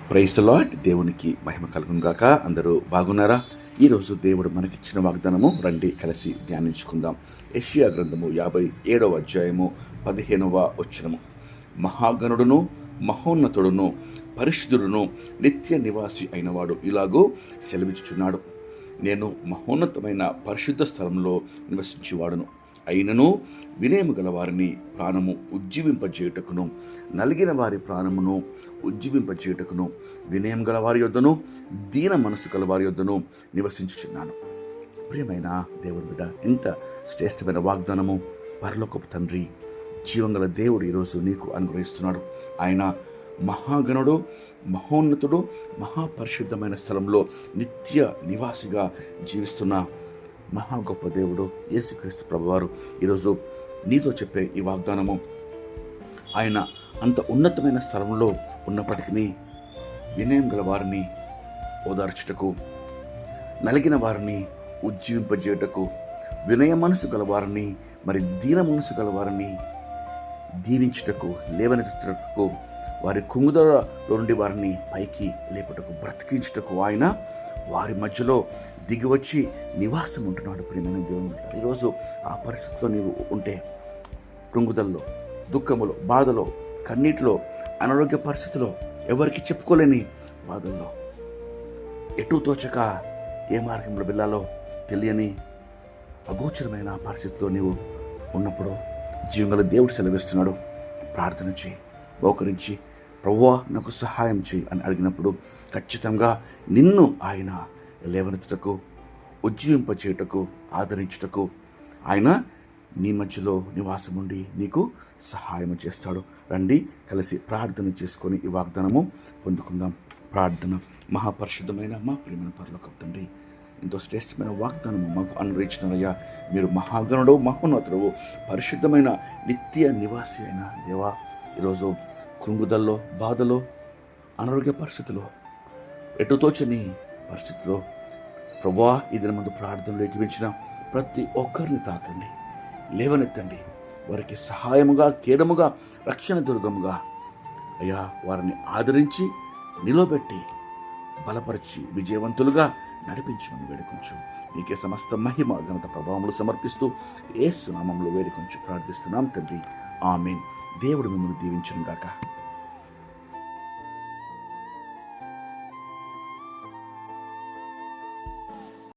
Praise the lord. దేవునికి మహిమ కలుగును గాక. అందరూ బాగున్నారా? ఈరోజు దేవుడు మనకిచ్చిన వాగ్దానము రండి కలిసి ధ్యానించుకుందాం. యెషయా గ్రంథము 57వ అధ్యాయము 15వ వచనము. మహాగణుడును మహోన్నతుడును పరిశుద్ధుడును నిత్య నివాసి అయినవాడు ఇలాగూ సెలవిచ్చుచున్నాడు, నేను మహోన్నతమైన పరిశుద్ధ స్థలంలో నివసించువాడును. అయినను వినయము గల వారిని ప్రాణము ఉజ్జీవింపజేయుటకును, నలిగిన వారి ప్రాణమును ఉజ్జీవింపజేయుటకును, వినయం గల వారి యొద్దను దీన మనసు గల వారి యొద్దను నివసించుచున్నాను. ప్రియమైన దేవుని బిడ్డ, ఇంత శ్రేష్టమైన వాగ్దానము పరలోకపు తండ్రి, జీవంగల దేవుడు ఈరోజు నీకు అనుగ్రహిస్తున్నాడు. ఆయన మహాగణుడు, మహోన్నతుడు, మహాపరిశుద్ధమైన స్థలంలో నిత్య నివాసిగా జీవిస్తున్న మహా గొప్ప దేవుడు యేసుక్రీస్తు ప్రభువారు ఈరోజు నీతో చెప్పే ఈ వాగ్దానము, ఆయన అంత ఉన్నతమైన స్థలంలో ఉన్నప్పటికీ వినయం గల వారిని ఓదార్చుటకు, నలిగిన వారిని ఉజ్జీవింపజేయుటకు, వినయ మనసు గల వారిని మరి దీన మనసు గల వారిని దీవించుటకు, లేవనెత్తుటకు, వారి కుంగుదలో నుండి వారిని పైకి లేపుటకు, బ్రతికించుటకు ఆయన వారి మధ్యలో దిగివచ్చి నివాసం ఉంటున్నాడు. ప్రియమైన దేవుని. ఈరోజు ఆ పరిస్థితిలో నీవు ఉంటే, కృంగుదల్లో, దుఃఖములో, బాధలో, కన్నీటిలో, అనారోగ్య పరిస్థితిలో, ఎవరికి చెప్పుకోలేని బాధల్లో, ఎటు తోచక ఏ మార్గంలో వెళ్ళాలో తెలియని అగోచరమైన పరిస్థితిలో నీవు ఉన్నప్పుడు జీవంగల దేవుడు సెలవిస్తున్నాడు, ప్రార్థన చేయి, మోకరించి ప్రభువా నాకు సహాయం చేయి అని అడిగినప్పుడు ఖచ్చితంగా నిన్ను ఆయన లేవనెత్తుటకు, ఉజ్జీవింపచేయుటకు, ఆదరించుటకు ఆయన నీ మధ్యలో నివాసం ఉండి నీకు సహాయం చేస్తాడు. రండి కలిసి ప్రార్థన చేసుకొని ఈ వాగ్దానము పొందుకుందాం. ప్రార్థన. మహాపరిశుద్ధమైన మా ప్రియమైన పరలోకపు తండ్రి, ఎంతో శ్రేష్టమైన వాగ్దానము మాకు అనుగ్రహించినారయ్యా. మీరు మహాగణుడు, మహోన్నతుడు, పరిశుద్ధమైన నిత్య నివాసి అయిన దేవా, ఈరోజు కృంగుదల్లో, బాధలో, అనారోగ్య పరిస్థితిలో, ఎటుతోచని పరిస్థితిలో ప్రభువా ఈ దినమందు ప్రార్థనలు ఎక్కించిన ప్రతి ఒక్కరిని తాకండి, లేవనెత్తండి. వారికి సహాయముగా, కేడముగా, రక్షణ దుర్గముగా అయ్యా వారిని ఆదరించి, నిలబెట్టి, బలపరిచి, విజయవంతులుగా నడిపించమని వేడుకొంచు. నీకే సమస్త మహిమ, ఘనత, ప్రభావములు సమర్పిస్తూ యేసు నామములో వేడుకొంచు ప్రార్థిస్తున్నాం తండ్రి. ఆమేన్. దేవుడు మిమ్మల్ని దీవించును గాక.